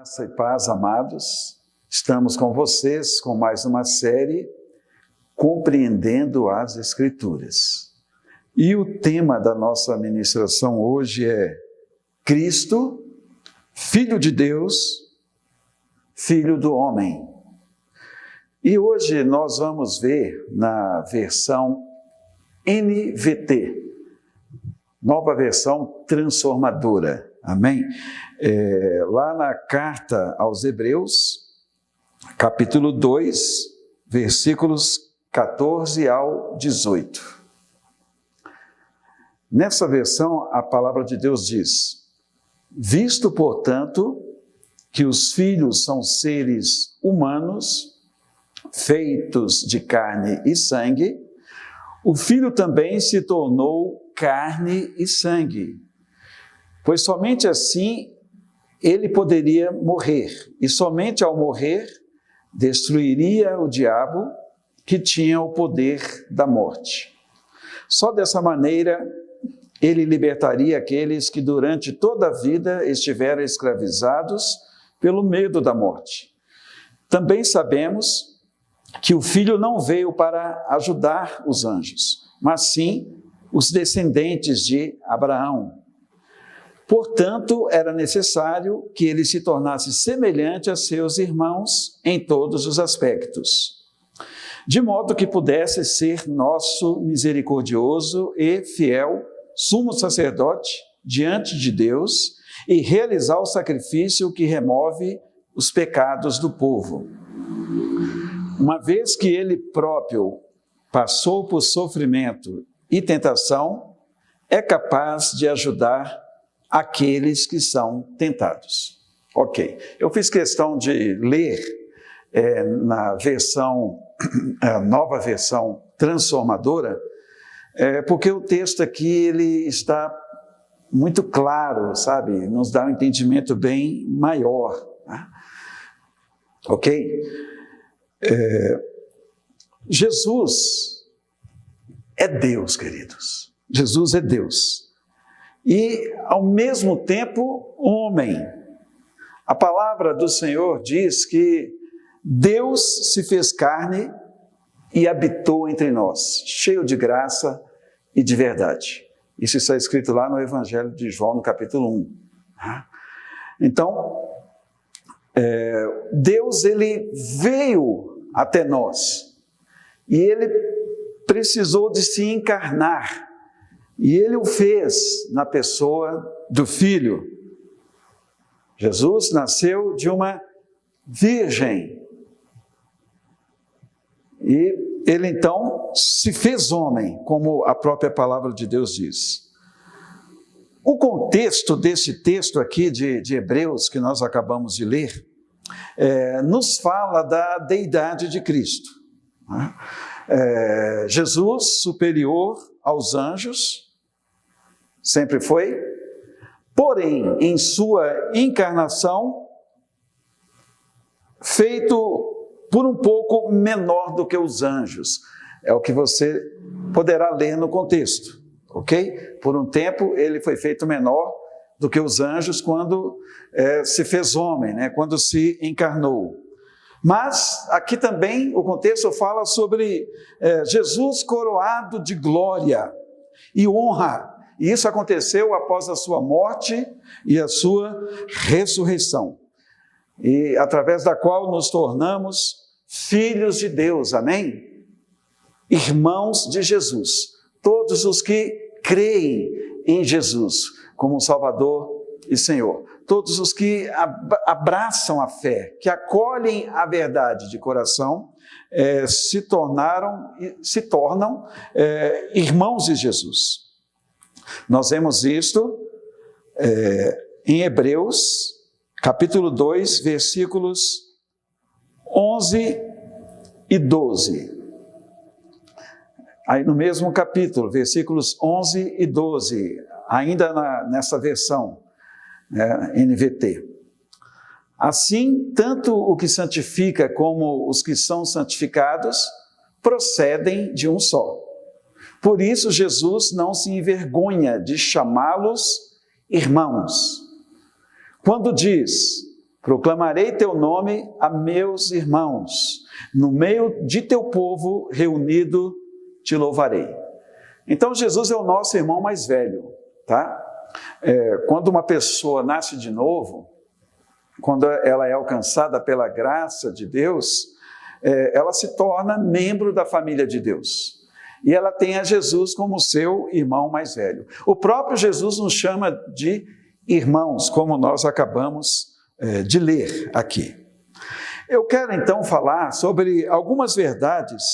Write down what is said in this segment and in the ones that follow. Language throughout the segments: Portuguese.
Graça e paz, amados. Estamos com vocês com mais uma série Compreendendo as Escrituras. E o tema da nossa ministração hoje é Cristo, Filho de Deus, Filho do Homem. E hoje nós vamos ver na versão NVT, nova versão transformadora. Amém? Lá na carta aos Hebreus, capítulo 2, versículos 14 ao 18. Nessa versão, a palavra de Deus diz: visto, portanto, que os filhos são seres humanos, feitos de carne e sangue, o Filho também se tornou carne e sangue, pois somente assim ele poderia morrer, e somente ao morrer destruiria o diabo que tinha o poder da morte. Só dessa maneira ele libertaria aqueles que durante toda a vida estiveram escravizados pelo medo da morte. Também sabemos que o Filho não veio para ajudar os anjos, mas sim os descendentes de Abraão. Portanto, era necessário que ele se tornasse semelhante a seus irmãos em todos os aspectos, de modo que pudesse ser nosso misericordioso e fiel sumo sacerdote diante de Deus e realizar o sacrifício que remove os pecados do povo. Uma vez que ele próprio passou por sofrimento e tentação, é capaz de ajudar aqueles que são tentados. Ok, eu fiz questão de ler na versão, nova versão transformadora, porque o texto aqui ele está muito claro, sabe? Nos dá um entendimento bem maior. Né? Ok? Jesus é Deus, queridos. Jesus é Deus. E, ao mesmo tempo, homem. A palavra do Senhor diz que Deus se fez carne e habitou entre nós, cheio de graça e de verdade. Isso está escrito lá no Evangelho de João, no capítulo 1. Então, Deus ele veio até nós e ele precisou de se encarnar. E ele o fez na pessoa do Filho. Jesus nasceu de uma virgem. E ele então se fez homem, como a própria palavra de Deus diz. O contexto desse texto aqui de Hebreus, que nós acabamos de ler, nos fala da deidade de Cristo. Jesus superior aos anjos, sempre foi, porém, em sua encarnação, feito por um pouco menor do que os anjos. É o que você poderá ler no contexto, ok? Por um tempo, ele foi feito menor do que os anjos quando se fez homem, né? Quando se encarnou. Mas aqui também o contexto fala sobre Jesus coroado de glória e honra. E isso aconteceu após a sua morte e a sua ressurreição. E através da qual nos tornamos filhos de Deus, amém? Irmãos de Jesus. Todos os que creem em Jesus como Salvador e Senhor. Todos os que abraçam a fé, que acolhem a verdade de coração, se tornam irmãos de Jesus. Nós vemos isto em Hebreus, capítulo 2, versículos 11 e 12. Aí no mesmo capítulo, versículos 11 e 12, ainda nessa versão, NVT. Assim, tanto o que santifica como os que são santificados procedem de um só. Por isso, Jesus não se envergonha de chamá-los irmãos. Quando diz, Proclamarei teu nome a meus irmãos. No meio de teu povo reunido te louvarei. Então Jesus é o nosso irmão mais velho, tá? Quando uma pessoa nasce de novo, quando ela é alcançada pela graça de Deus, ela se torna membro da família de Deus. E ela tem a Jesus como seu irmão mais velho. O próprio Jesus nos chama de irmãos, como nós acabamos de ler aqui. Eu quero então falar sobre algumas verdades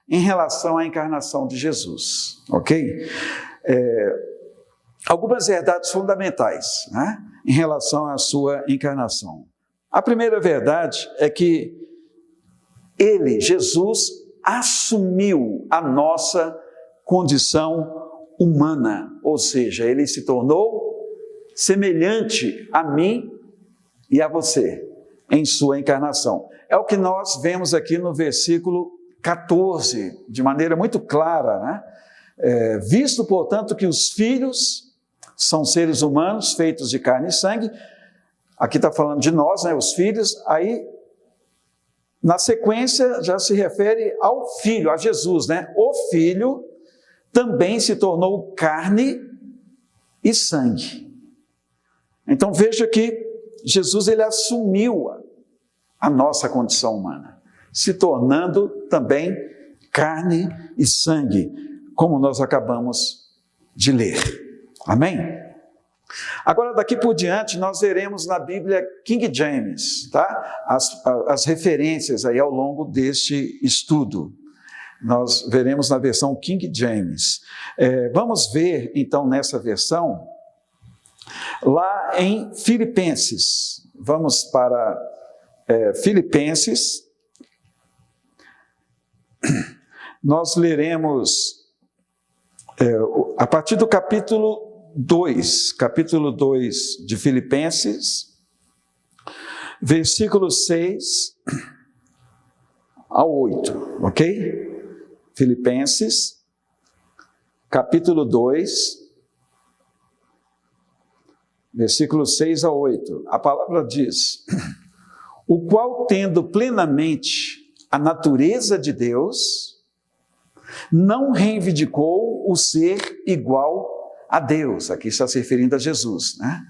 em relação à encarnação de Jesus, ok? Algumas verdades fundamentais, né, em relação à sua encarnação. A primeira verdade é que ele, Jesus, assumiu a nossa condição humana, ou seja, ele se tornou semelhante a mim e a você em sua encarnação. É o que nós vemos aqui no versículo 14, de maneira muito clara, né? Visto, portanto, que os filhos são seres humanos feitos de carne e sangue, aqui está falando de nós, né, os filhos, aí na sequência já se refere ao Filho, a Jesus, né? O Filho também se tornou carne e sangue. Então veja que Jesus ele assumiu a nossa condição humana, se tornando também carne e sangue, como nós acabamos de ler. Amém? Agora, daqui por diante, nós veremos na Bíblia King James, tá? As referências aí ao longo deste estudo. Nós veremos na versão King James. Vamos ver, então, nessa versão, lá em Filipenses. Vamos para Filipenses. Nós leremos a partir do capítulo 2 de Filipenses, versículos 6 ao 8, ok? Filipenses, capítulo 2, versículos 6 a 8. A palavra diz: o qual, tendo plenamente a natureza de Deus, não reivindicou o ser igual a Deus. Aqui está se referindo a Jesus, né?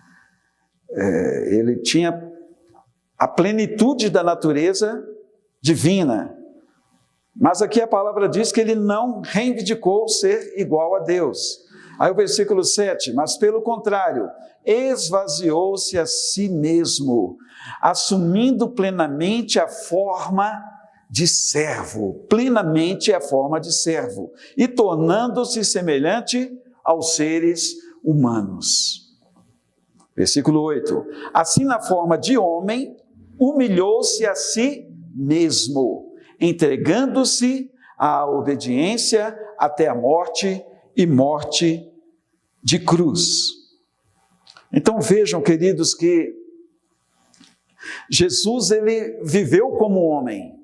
Ele tinha a plenitude da natureza divina, mas aqui a palavra diz que ele não reivindicou ser igual a Deus. Aí o versículo 7, mas pelo contrário, esvaziou-se a si mesmo, assumindo plenamente a forma de servo, e tornando-se semelhante aos seres humanos. Versículo 8, assim na forma de homem, humilhou-se a si mesmo, entregando-se à obediência até a morte e morte de cruz. Então vejam, queridos, que Jesus ele viveu como homem.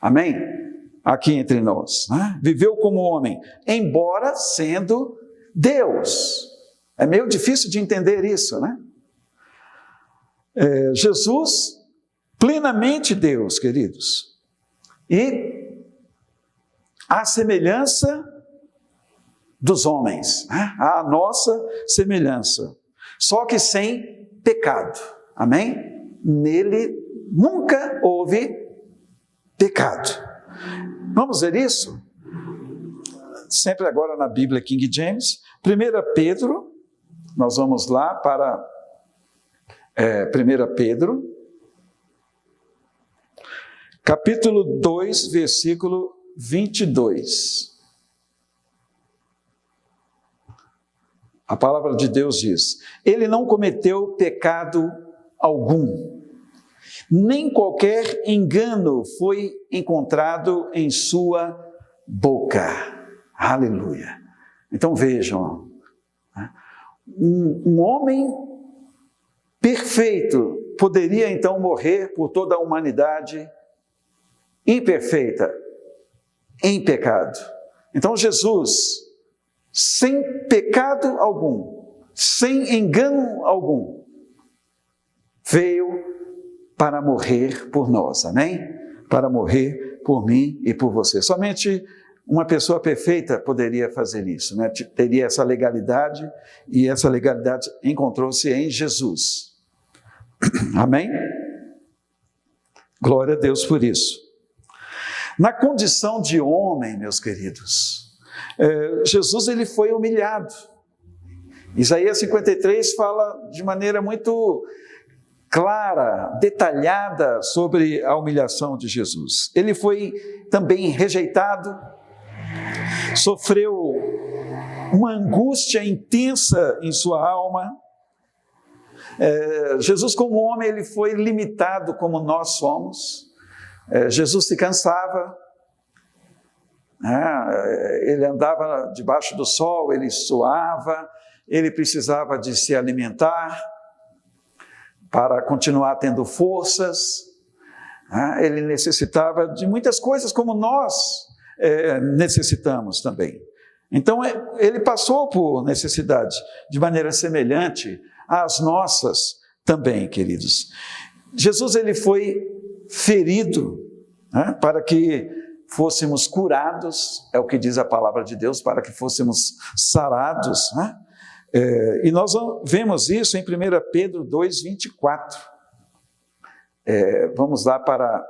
Amém? Aqui entre nós, né? Viveu como homem, embora sendo Deus. É meio difícil de entender isso, né? Jesus, plenamente Deus, queridos, e a semelhança dos homens, né? A nossa semelhança, só que sem pecado, amém? Nele nunca houve pecado. Vamos ver isso? Sempre agora na Bíblia King James, 1 Pedro, nós vamos lá para 1 Pedro, capítulo 2, versículo 22. A palavra de Deus diz: ele não cometeu pecado algum, nem qualquer engano foi encontrado em sua boca. Aleluia. Então vejam, um homem perfeito poderia então morrer por toda a humanidade imperfeita, em pecado. Então Jesus, sem pecado algum, sem engano algum, veio para morrer por nós, amém? Para morrer por mim e por você. Somente uma pessoa perfeita poderia fazer isso, né? Teria essa legalidade, e essa legalidade encontrou-se em Jesus. Amém? Glória a Deus por isso. Na condição de homem, meus queridos, Jesus ele foi humilhado. Isaías 53 fala de maneira muito clara, detalhada sobre a humilhação de Jesus. Ele foi também rejeitado, sofreu uma angústia intensa em sua alma. Jesus, como homem, ele foi limitado como nós somos. Jesus se cansava, ele andava debaixo do sol, ele suava, ele precisava de se alimentar para continuar tendo forças, ele necessitava de muitas coisas como nós necessitamos também. Então, ele passou por necessidade de maneira semelhante às nossas também, queridos. Jesus, ele foi ferido, para que fôssemos curados, é o que diz a palavra de Deus, para que fôssemos sarados, e nós vemos isso em 1 Pedro 2,24. Vamos lá para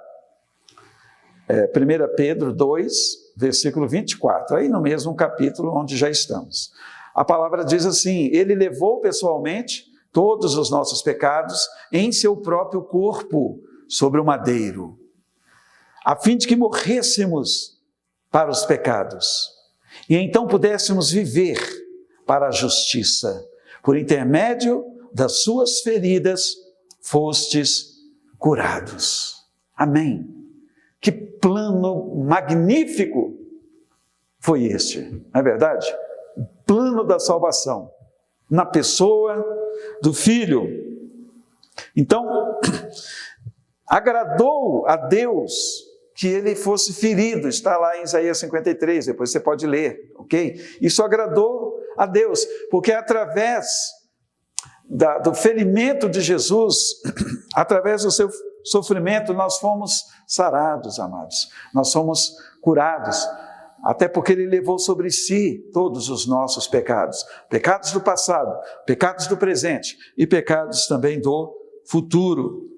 1 Pedro 2, versículo 24, aí no mesmo capítulo onde já estamos. A palavra diz assim: ele levou pessoalmente todos os nossos pecados em seu próprio corpo sobre o madeiro, a fim de que morrêssemos para os pecados, e então pudéssemos viver para a justiça. Por intermédio das suas feridas fostes curados. Amém. Que plano magnífico foi este, não é verdade? O plano da salvação, na pessoa do Filho. Então, agradou a Deus que ele fosse ferido, está lá em Isaías 53, depois você pode ler, ok? Isso agradou a Deus, porque através do ferimento de Jesus, através do seu sofrimento, nós fomos sarados, amados, nós fomos curados, até porque ele levou sobre si todos os nossos pecados, pecados do passado, pecados do presente e pecados também do futuro.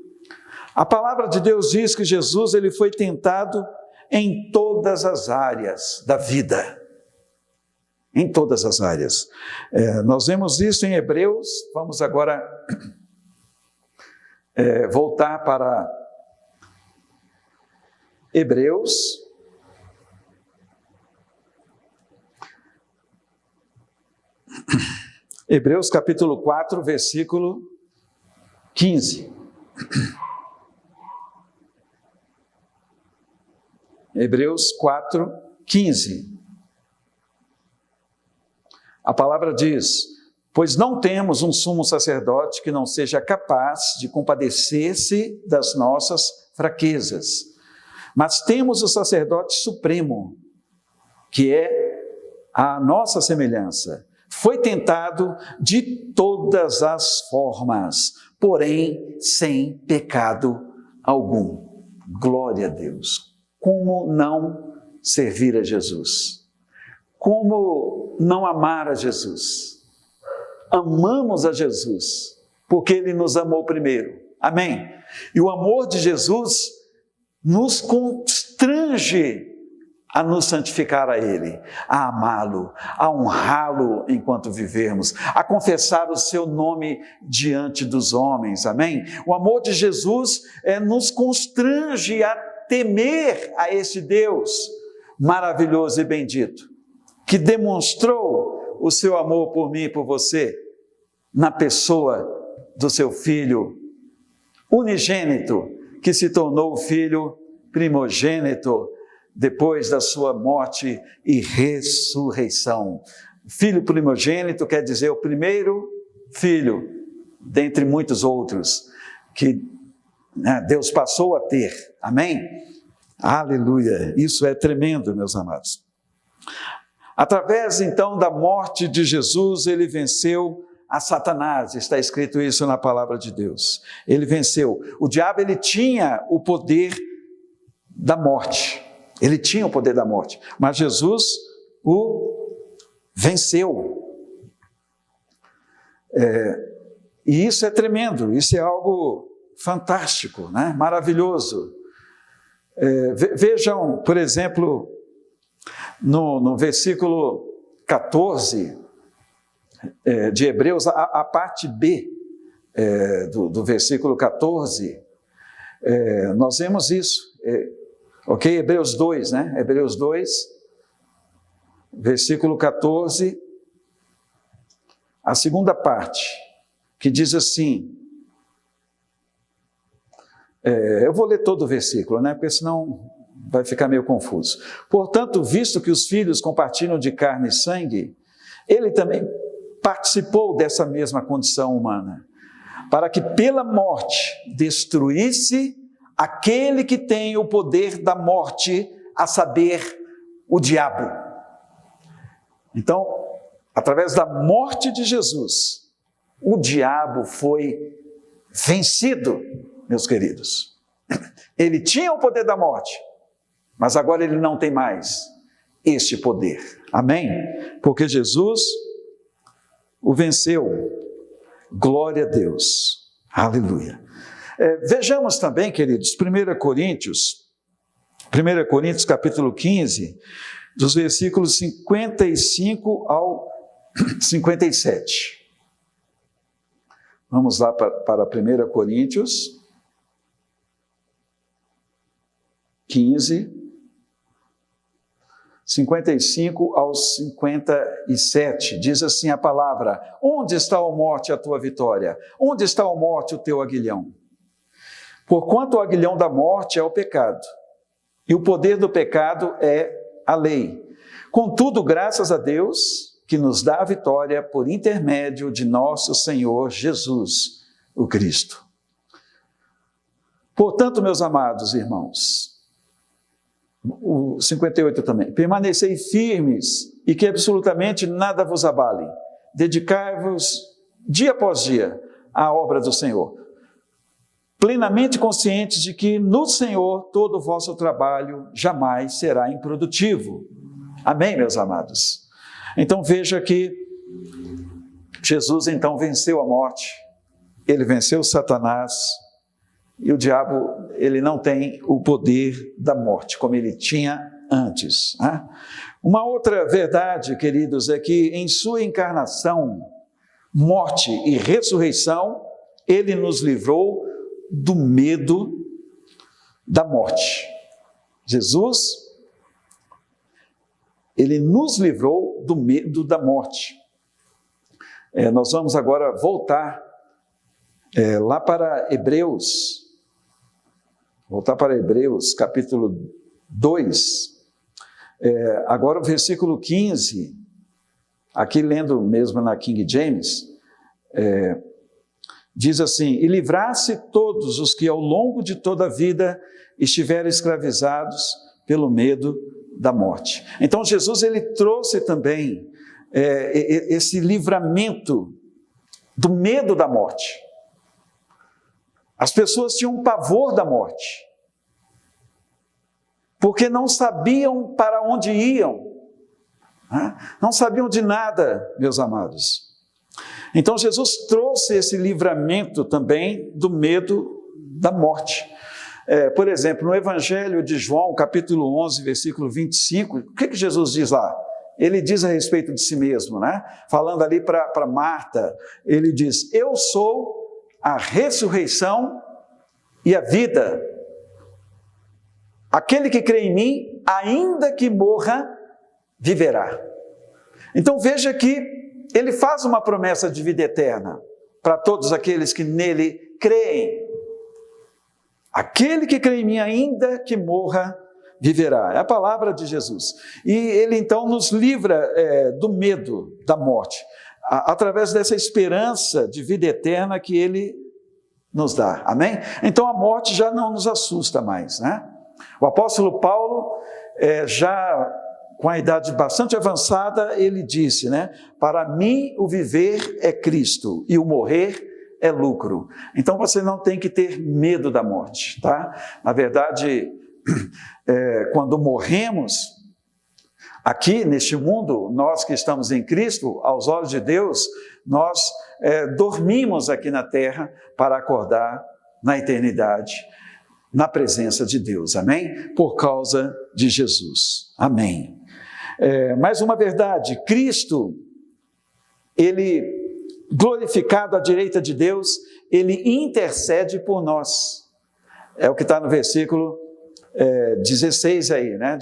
A palavra de Deus diz que Jesus ele foi tentado em todas as áreas da vida. Em todas as áreas. Nós vemos isso em Hebreus. Vamos agora voltar para Hebreus. Hebreus capítulo 4, versículo 15. Hebreus 4, 15. A palavra diz: pois não temos um sumo sacerdote que não seja capaz de compadecer-se das nossas fraquezas, mas temos o sacerdote supremo, que é a nossa semelhança. Foi tentado de todas as formas, porém sem pecado algum. Glória a Deus. Como não servir a Jesus? Como não amar a Jesus? Amamos a Jesus, porque Ele nos amou primeiro. Amém? E o amor de Jesus nos constrange a nos santificar a Ele, a amá-lo, a honrá-lo enquanto vivermos, a confessar o seu nome diante dos homens. Amém? O amor de Jesus nos constrange a temer a esse Deus maravilhoso e bendito, que demonstrou o seu amor por mim e por você, na pessoa do seu Filho unigênito, que se tornou o Filho primogênito, depois da sua morte e ressurreição. Filho primogênito quer dizer o primeiro filho, dentre muitos outros, que Deus passou a ter. Amém? Aleluia! Isso é tremendo, meus amados. Através, então, da morte de Jesus, ele venceu a Satanás, está escrito isso na palavra de Deus. Ele venceu. O diabo, ele tinha o poder da morte. Ele tinha o poder da morte, mas Jesus o venceu. E isso é tremendo, isso é algo fantástico, né? Maravilhoso. Vejam, por exemplo, no versículo 14 de Hebreus, a parte B do versículo 14, nós vemos isso, ok? Hebreus 2, né? Hebreus 2, versículo 14, a segunda parte, que diz assim, eu vou ler todo o versículo, né? Porque senão vai ficar meio confuso. Portanto, visto que os filhos compartilham de carne e sangue, ele também participou dessa mesma condição humana, para que pela morte destruísse aquele que tem o poder da morte, a saber, o diabo. Então, através da morte de Jesus, o diabo foi vencido, meus queridos. Ele tinha o poder da morte, mas agora ele não tem mais este poder. Amém? Porque Jesus o venceu. Glória a Deus. Aleluia. Vejamos também, queridos, 1 Coríntios capítulo 15, dos versículos 55 ao 57. Vamos lá para 1 Coríntios 15, 55 ao 57, diz assim a palavra: onde está, ó morte, a tua vitória? Onde está, ó morte, o teu aguilhão? Porquanto o aguilhão da morte é o pecado, e o poder do pecado é a lei. Contudo, graças a Deus, que nos dá a vitória por intermédio de nosso Senhor Jesus, o Cristo. Portanto, meus amados irmãos, o 58 também, permanecei firmes e que absolutamente nada vos abale. Dedicai-vos dia após dia à obra do Senhor, plenamente conscientes de que no Senhor todo o vosso trabalho jamais será improdutivo. Amém, meus amados? Então veja que Jesus então venceu a morte, ele venceu Satanás, e o diabo, ele não tem o poder da morte, como ele tinha antes. Né? Uma outra verdade, queridos, é que em sua encarnação, morte e ressurreição, ele nos livrou do medo da morte. Jesus, ele nos livrou do medo da morte. Nós vamos agora voltar lá para Hebreus, capítulo 2, agora o versículo 15, aqui lendo mesmo na King James, diz assim: e livrasse todos os que ao longo de toda a vida estiveram escravizados pelo medo da morte. Então Jesus, ele trouxe também esse livramento do medo da morte. As pessoas tinham um pavor da morte, porque não sabiam para onde iam, não sabiam de nada, meus amados. Então Jesus trouxe esse livramento também do medo da morte. Por exemplo, no Evangelho de João, capítulo 11, versículo 25, o que Jesus diz lá? Ele diz a respeito de si mesmo, né? Falando ali para Marta, ele diz: eu sou a ressurreição e a vida. Aquele que crê em mim, ainda que morra, viverá. Então veja que ele faz uma promessa de vida eterna para todos aqueles que nele creem. Aquele que crê em mim, ainda que morra, viverá. É a palavra de Jesus. E ele então nos livra do medo da morte, através dessa esperança de vida eterna que ele nos dá. Amém? Então a morte já não nos assusta mais, né? O apóstolo Paulo já com a idade bastante avançada, ele disse, né? Para mim o viver é Cristo e o morrer é lucro. Então você não tem que ter medo da morte, tá? Na verdade, quando morremos aqui neste mundo, nós que estamos em Cristo, aos olhos de Deus, nós dormimos aqui na terra para acordar na eternidade, na presença de Deus, amém? Por causa de Jesus, amém. Mais uma verdade, Cristo, ele, glorificado à direita de Deus, ele intercede por nós. É o que está no versículo 16 aí, né,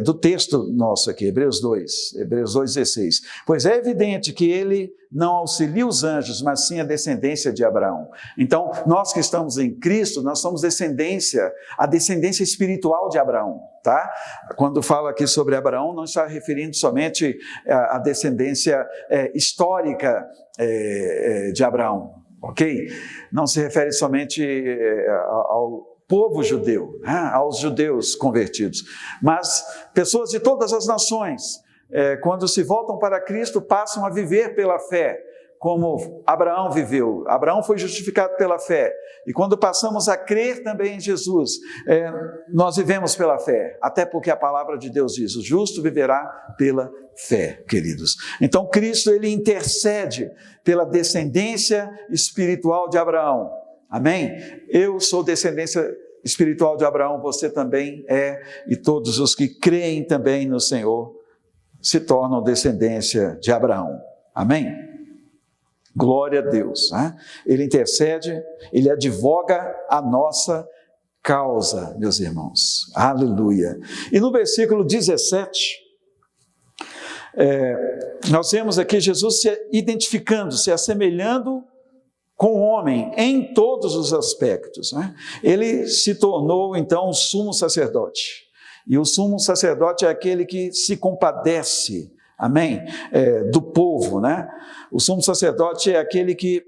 do texto nosso aqui, Hebreus 2:16. Pois é evidente que ele não auxilia os anjos, mas sim a descendência de Abraão. Então, nós que estamos em Cristo, nós somos a descendência espiritual de Abraão, tá? Quando fala aqui sobre Abraão, não está referindo somente à descendência histórica de Abraão, ok? Não se refere somente ao povo judeu, aos judeus convertidos, mas pessoas de todas as nações, quando se voltam para Cristo, passam a viver pela fé, como Abraão viveu. Abraão foi justificado pela fé, e quando passamos a crer também em Jesus, nós vivemos pela fé, até porque a palavra de Deus diz, o justo viverá pela fé, queridos. Então Cristo, ele intercede pela descendência espiritual de Abraão. Amém? Eu sou descendência espiritual de Abraão, você também é, e todos os que creem também no Senhor se tornam descendência de Abraão. Amém? Glória a Deus. Né? Ele intercede, ele advoga a nossa causa, meus irmãos. Aleluia. E no versículo 17, nós vemos aqui Jesus se identificando, se assemelhando com o homem em todos os aspectos, né? Ele se tornou então o sumo sacerdote, e o sumo sacerdote é aquele que se compadece, amém, do povo, né? O sumo sacerdote é aquele que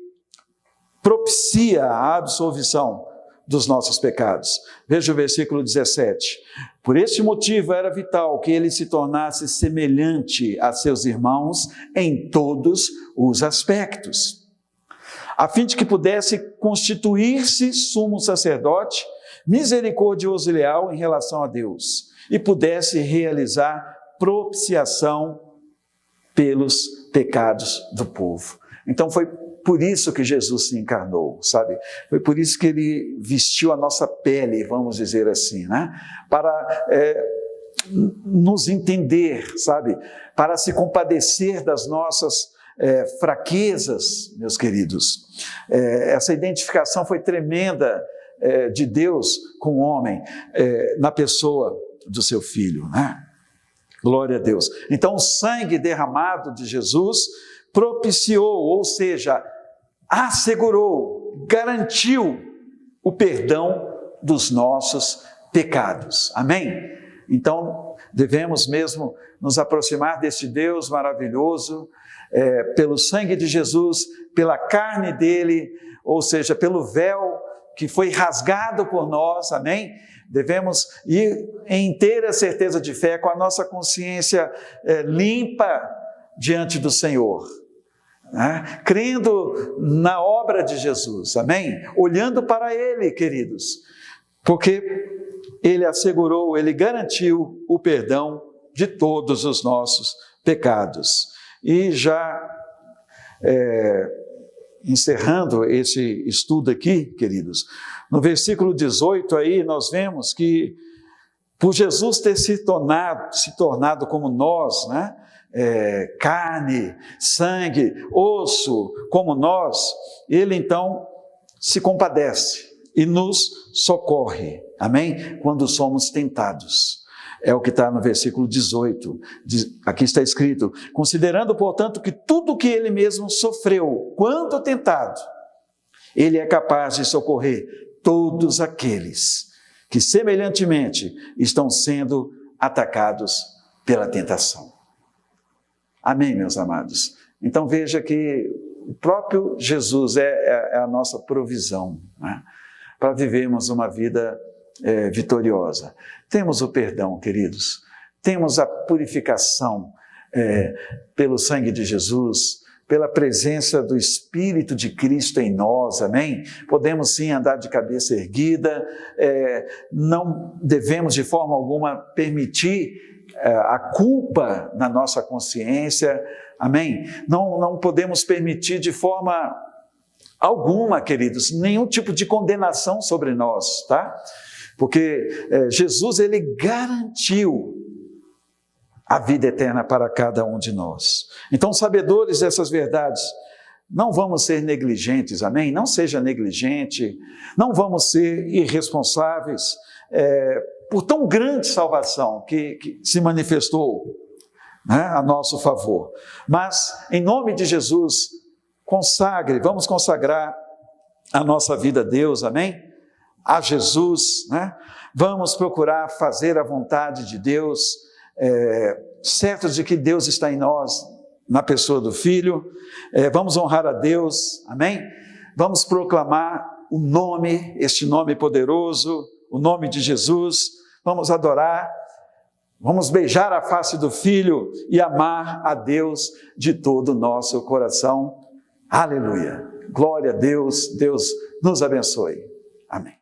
propicia a absolvição dos nossos pecados. Veja o versículo 17. Por este motivo era vital que ele se tornasse semelhante a seus irmãos em todos os aspectos, a fim de que pudesse constituir-se sumo sacerdote, misericordioso e leal em relação a Deus, e pudesse realizar propiciação pelos pecados do povo. Então foi por isso que Jesus se encarnou, sabe? Foi por isso que ele vestiu a nossa pele, vamos dizer assim, né? Para nos entender, sabe? Para se compadecer das nossas fraquezas, meus queridos. Essa identificação foi tremenda de Deus com o homem, na pessoa do seu Filho, né? Glória a Deus. Então o sangue derramado de Jesus propiciou, ou seja, assegurou, garantiu o perdão dos nossos pecados. Amém? Então devemos mesmo nos aproximar deste Deus maravilhoso, pelo sangue de Jesus, pela carne dele, ou seja, pelo véu que foi rasgado por nós, amém? Devemos ir em inteira certeza de fé, com a nossa consciência limpa diante do Senhor, né? Crendo na obra de Jesus, amém? Olhando para Ele, queridos, porque Ele assegurou, Ele garantiu o perdão de todos os nossos pecados. E já encerrando esse estudo aqui, queridos, no versículo 18 aí nós vemos que por Jesus ter se tornado como nós, né? Carne, sangue, osso, como nós, ele então se compadece e nos socorre, amém? Quando somos tentados. É o que está no versículo 18, aqui está escrito, considerando, portanto, que tudo que ele mesmo sofreu, quando tentado, ele é capaz de socorrer todos aqueles que, semelhantemente, estão sendo atacados pela tentação. Amém, meus amados? Então veja que o próprio Jesus é a nossa provisão, né? Para vivermos uma vida vitoriosa. Temos o perdão, queridos. temos a purificação pelo sangue de Jesus, pela presença do Espírito de Cristo em nós, amém? Podemos sim andar de cabeça erguida, não devemos de forma alguma permitir a culpa na nossa consciência, amém? Não podemos permitir de forma alguma, queridos, nenhum tipo de condenação sobre nós, tá? Porque Jesus, ele garantiu a vida eterna para cada um de nós. Então, sabedores dessas verdades, não vamos ser negligentes, amém? Não seja negligente, não vamos ser irresponsáveis por tão grande salvação que se manifestou, né, a nosso favor. Mas, em nome de Jesus, vamos consagrar a nossa vida a Deus, amém? A Jesus, né? Vamos procurar fazer a vontade de Deus, certos de que Deus está em nós, na pessoa do Filho. Vamos honrar a Deus, amém? Vamos proclamar o nome, este nome poderoso, o nome de Jesus. Vamos adorar, vamos beijar a face do Filho e amar a Deus de todo o nosso coração. Aleluia! Glória a Deus, Deus nos abençoe. Amém.